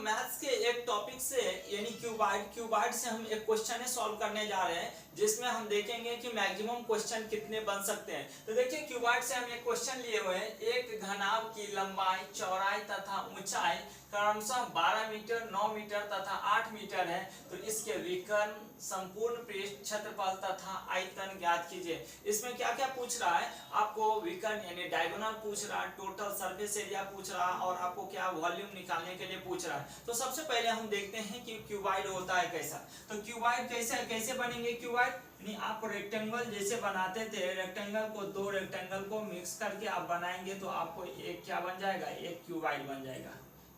हम मैथ्स के एक टॉपिक से यानी क्यूबाइड से हम एक क्वेश्चन सॉल्व करने जा रहे हैं, जिसमें हम देखेंगे कि मैक्सिमम क्वेश्चन कितने बन सकते हैं। तो देखिए क्यूबाइड से हम एक क्वेश्चन लिए हुए हैं। एक घनाभ की लंबाई, चौड़ाई तथा ऊंचाई क्रमशः 12 मीटर, 9 मीटर तथा 8 मीटर है। तो इसके विकर्ण, संपूर्ण पृष्ठ क्षेत्रफल तथा आयतन ज्ञात कीजिए। इसमें क्या क्या पूछ रहा है आपको? विकर्ण यानी डायगोनल पूछ रहा है, टोटल सरफेस एरिया पूछ रहा है, और आपको क्या वॉल्यूम निकालने के लिए पूछ रहा है। तो सबसे पहले हम देखते हैं कि क्यूबाइड होता है कैसा। तो क्यूबाइड कैसे बनेंगे? क्यूबाइड यानी आप रेक्टेंगल जैसे बनाते थे, रेक्टेंगल को, दो रेक्टेंगल को मिक्स करके आप बनाएंगे तो आपको एक क्या बन जाएगा? एक क्यूबाइड बन जाएगा।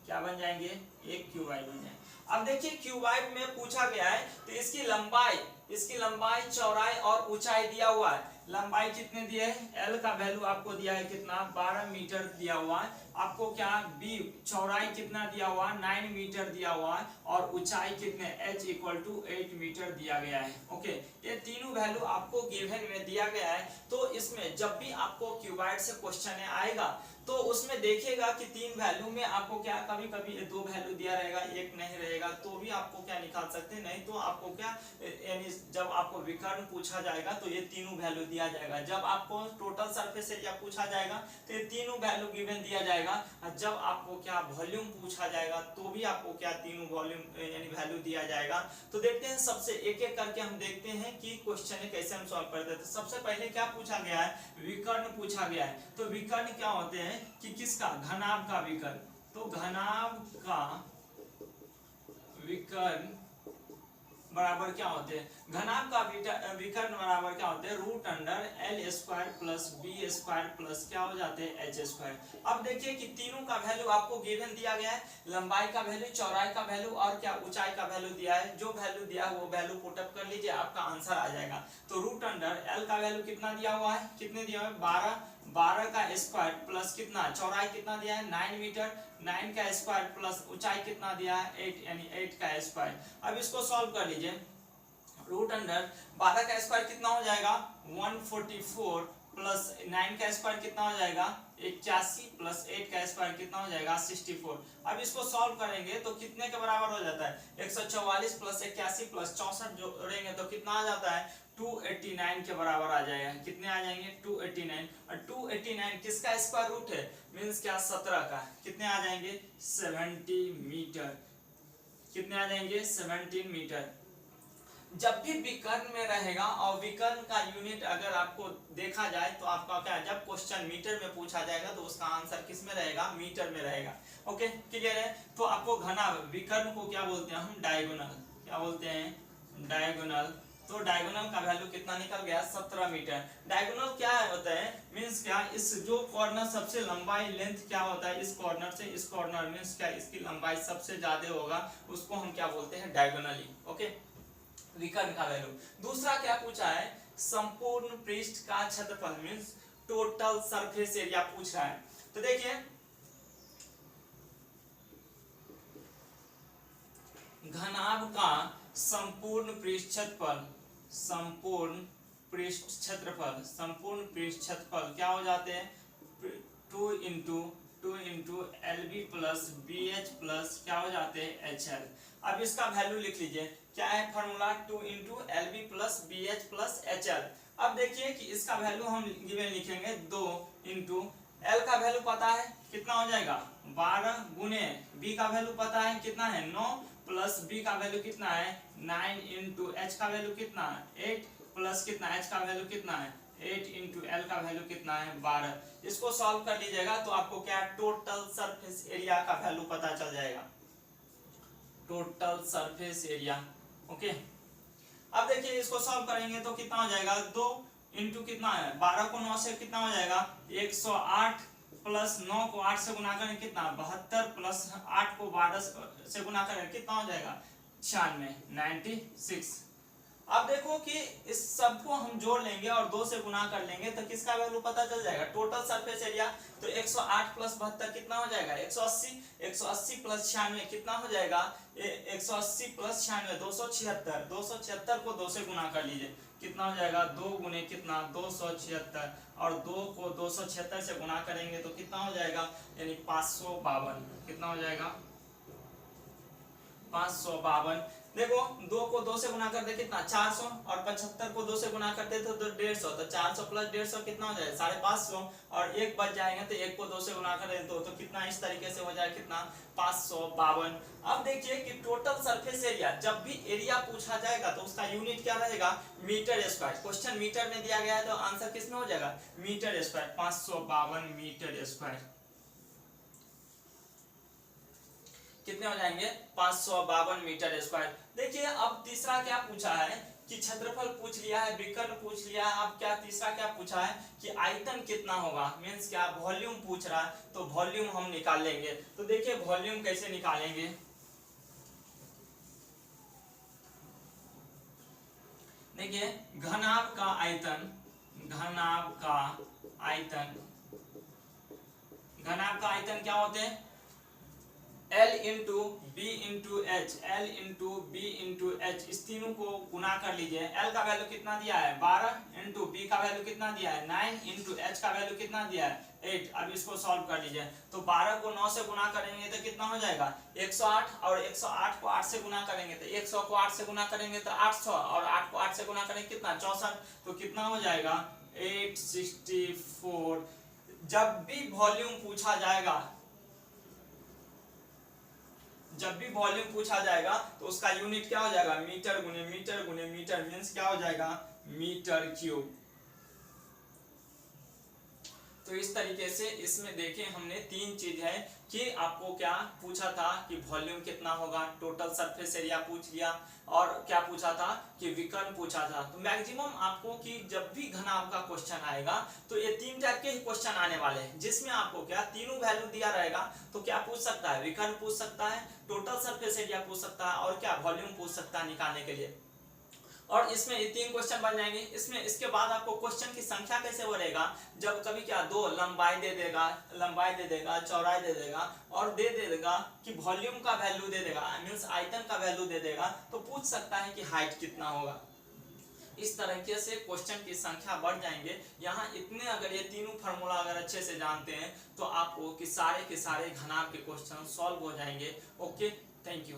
क्या बन जाएंगे? एक क्यूबाइड बन जाएंगे। अब देखिए क्यूबाइड में पूछा गया है तो इसकी लंबाई, चौड़ाई और ऊंचाई दिया हुआ है। लंबाई कितने दिए है? एल का वैल्यू आपको दिया है कितना? 12 मीटर दिया हुआ है। आपको क्या बी चौड़ाई कितना दिया हुआ है? 9 मीटर दिया हुआ है। और ऊंचाई कितने? h = 8 मीटर दिया गया है। ओके, ये तीनों वैल्यू आपको गिवन में दिया गया है। तो इसमें जब भी आपको क्यूबाइड से क्वेश्चन आएगा तो उसमें देखिएगा कि तीन वैल्यू में आपको क्या, कभी कभी दो वैल्यू दिया रहेगा, एक नहीं रहेगा, तो भी आपको क्या निकाल सकते हैं। नहीं तो आपको क्या, यानी जब आपको विकर्ण पूछा जाएगा तो ये तीनों वैल्यू दिया जाएगा। जब आपको टोटल सरफेस एरिया पूछा जाएगा तो ये तीनों वैल्यू गिवन दिया जाएगा। और जब आपको क्या वॉल्यूम पूछा जाएगा तो भी आपको क्या, तीनों वॉल्यूम यानी वैल्यू दिया जाएगा। तो देखते हैं, सबसे एक एक करके हम देखते हैं कि क्वेश्चन कैसे हम सॉल्व करते हैं। सबसे पहले क्या पूछा गया है? विकर्ण पूछा गया है। तो विकर्ण क्या होते हैं कि किसका? घनाभ का विकर्ण। तो घनाभ का विकर्ण बराबर क्या होते हैं? घनाभ का विकर्ण बराबर क्या होते हैं? √L² प्लस B² प्लस क्या हो जाते हैं? H²। अब देखिए कि तीनों का वैल्यू आपको गिवन दिया गया है। लंबाई का वैल्यू, चौड़ाई का वैल्यू और क्या, ऊंचाई का वैल्यू दिया है। जो वैल्यू दिया है वो वैल्यू पुट अप कर लीजिए, आपका आंसर आ जाएगा। तो √L का वैल्यू कितना दिया हुआ है? कितने दिया हुआ है? 12 का स्क्वायर प्लस कितना, चौड़ाई कितना दिया है? 9 मीटर, 9 का स्क्वायर प्लस ऊंचाई कितना दिया है? 8, यानी 8 का स्क्वायर। अब इसको सॉल्व कर लीजिए। √12 का स्क्वायर कितना हो जाएगा? 144 प्लस 9 का स्क्वायर कितना हो जाएगा? 81 प्लस 8 का स्क्वायर कितना हो जाएगा? 64। अब इसको सॉल्व करेंगे तो कितने के बराबर हो जाता है? 144 प्लस 81 प्लस 64 जोड़ेंगे तो कितना आ जाता है? 289 के बराबर आ जाएगा। कितने आ जाएंगे? 289। और 289 किसका स्क्वायर रूट है? मींस क्या, 17 का। कितने आ जाएंगे? 70 मीटर। कितने आ जाएंगे? 17 मीटर। जब भी विकर्ण में रहेगा, और विकर्ण का यूनिट अगर आपको देखा जाए तो आपका क्या, जब क्वेश्चन मीटर में पूछा जाएगा तो उसका आंसर किस में रहेगा? मीटर में रहेगा। ओके, क्लियर है। तो आपको घना विकर्ण को क्या बोलते हैं हम? डायगोनल। क्या बोलते हैं? डायगोनल। तो डायगोनल का वैल्यू कितना निकल गया? 17 मीटर। डायगोनल क्या होता है? मींस क्या, इस जो कॉर्नर सबसे लंबाई, लेंथ क्या होता है? इस कॉर्नर से इस कॉर्नर, मींस क्या, इसकी लंबाई सबसे ज्यादा होगा, उसको हम क्या बोलते हैं? डायगोनली। ओके, विकर्ण का वैल्यू। दूसरा क्या पूछा है? संपूर्ण पृष्ठ का क्षेत्रफल, मींस टोटल सरफेस एरिया पूछ रहा है। तो देखिए घनाभ का संपूर्ण पृष्ठ क्षेत्रफल, संपूर्ण पृष्ठ क्षेत्रफल क्या हो जाते हैं? 2 into LB plus BH plus क्या हो जाते हैं? HL। अब इसका वैल्यू लिख लीजिए। क्या है formula? 2 into LB plus BH plus HL। अब देखिए कि इसका वैल्यू हम गिवन लिखेंगे 2 इंटू L का वैल्यू पता है कितना हो जाएगा? 12 गुने B का वैल्यू पता है कितना है? 9 प्लस B का वैल्यू कितना है? 9 इंटू H का वैल्यू कितना है? 8 प्लस कितना, H का वैल्यू कितना है? 8 इंटू L का वैल्यू कितना है? 12। इसको सॉल्व कर लीजिएगा तो आपको क्या, टोटल सरफेस एरिया का वैल्यू पता चल जाएगा। Total surface area. ओके, अब देखिए इसको सॉल्व करेंगे तो कितना हो जाएगा? 2 इंटू कितना है? 12 को 9 से कितना हो जाएगा? 108 प्लस 9 को 8 से गुना करें कितना? 72 प्लस 8 को 12 से गुना करें कितना हो जाएगा? 96। अब देखो कि इस सबको हम जोड़ लेंगे और 2 से गुना कर लेंगे तो किसका वैल्यू पता चल जाएगा? Total surface area. तो 108 प्लस 72 कितना हो जाएगा? 180। 180 प्लस 96 कितना हो जाएगा? 180 प्लस 96 276। 276 को 2 से गुना कर लीजिए, कितना हो जाएगा? 2 गुने कितना? 276। और 2 को 276 से गुना करेंगे तो कितना हो जाएगा? यानी 552। कितना हो जाएगा? 552। देखो 2 को 2 से गुना करते कितना 400 और 75 को 2 से गुना करते तो 150, तो 400 प्लस 150 कितना हो जाएगा 550 और एक बच जाएगा तो 1 को 2 से गुना करें तो कितना इस तरीके से हो जाएगा कितना 552। अब देखिए कि टोटल सरफेस एरिया, जब भी एरिया पूछा जाएगा तो उसका यूनिट क्या रहेगा मीटर स्क्वायर। क्वेश्चन मीटर में दिया गया है तो आंसर किस में हो जाएगा मीटर स्क्वायर, 552 मीटर स्क्वायर कितने हो जाएंगे 552 मीटर स्क्वायर। देखिए अब तीसरा क्या पूछा है कि क्षेत्रफल पूछ लिया है, विकर्ण पूछ लिया है, अब क्या तीसरा क्या पूछा है कि आयतन कितना होगा, मींस क्या वॉल्यूम पूछ रहा है, तो वॉल्यूम हम निकाल लेंगे। तो देखिए वॉल्यूम कैसे निकालेंगे, देखिए घनाभ का आयतन, घनाभ का आयतन, घनाभ का आयतन क्या होते हैं L into B into H, L into B into H, इस तीनों को गुना कर लीजिए। L का वैल्यू कितना दिया है 12 इंटू बी का वैल्यू कितना दिया है 9 इंटू एच का वैल्यू कितना दिया है 8। अब इसको सॉल्व कर लीजिए तो 12 को 9 से गुना करेंगे तो कितना हो जाएगा 108 और 108 को 8 से गुना करेंगे तो 100 को 8 से गुना करेंगे तो 800 और 8 को 8 से गुना करेंगे कितना 64, तो कितना हो जाएगा 864। जब भी वॉल्यूम पूछा जाएगा, जब भी वॉल्यूम पूछा जाएगा तो उसका यूनिट क्या हो जाएगा मीटर गुने मीटर गुने मीटर, मींस क्या हो जाएगा मीटर क्यूब। तो इस तरीके से इसमें देखें हमने तीन चीज है कि आपको क्या पूछा था कि वॉल्यूम कितना होगा, टोटल सरफेस एरिया पूछ लिया और क्या पूछा था कि विकर्ण पूछा था। तो मैक्सिमम आपको कि जब भी घनाभ का क्वेश्चन आएगा तो ये तीन टाइप के ही क्वेश्चन आने वाले हैं, जिसमें आपको क्या तीनों वैल्यू दिया रहेगा तो क्या पूछ सकता है विकर्ण पूछ सकता है, टोटल सरफेस एरिया पूछ सकता है और क्या वॉल्यूम पूछ सकता है निकालने के लिए। और इसमें ये तीन क्वेश्चन बन जाएंगे। इसमें इसके बाद आपको क्वेश्चन की संख्या कैसे बढ़ेगा, जब कभी क्या दो लंबाई दे देगा, लंबाई दे देगा, चौड़ाई दे देगा और दे देगा कि वॉल्यूम का वैल्यू दे देगा, मींस आयतन का वैल्यू दे देगा, तो पूछ सकता है कि हाइट कितना होगा। इस तरीके से क्वेश्चन की संख्या बढ़ जाएंगे। यहाँ इतने अगर ये तीनों फार्मूला अगर अच्छे से जानते हैं तो आपको कि सारे के सारे घनाभ के क्वेश्चन सॉल्व हो जाएंगे। Okay, thank you.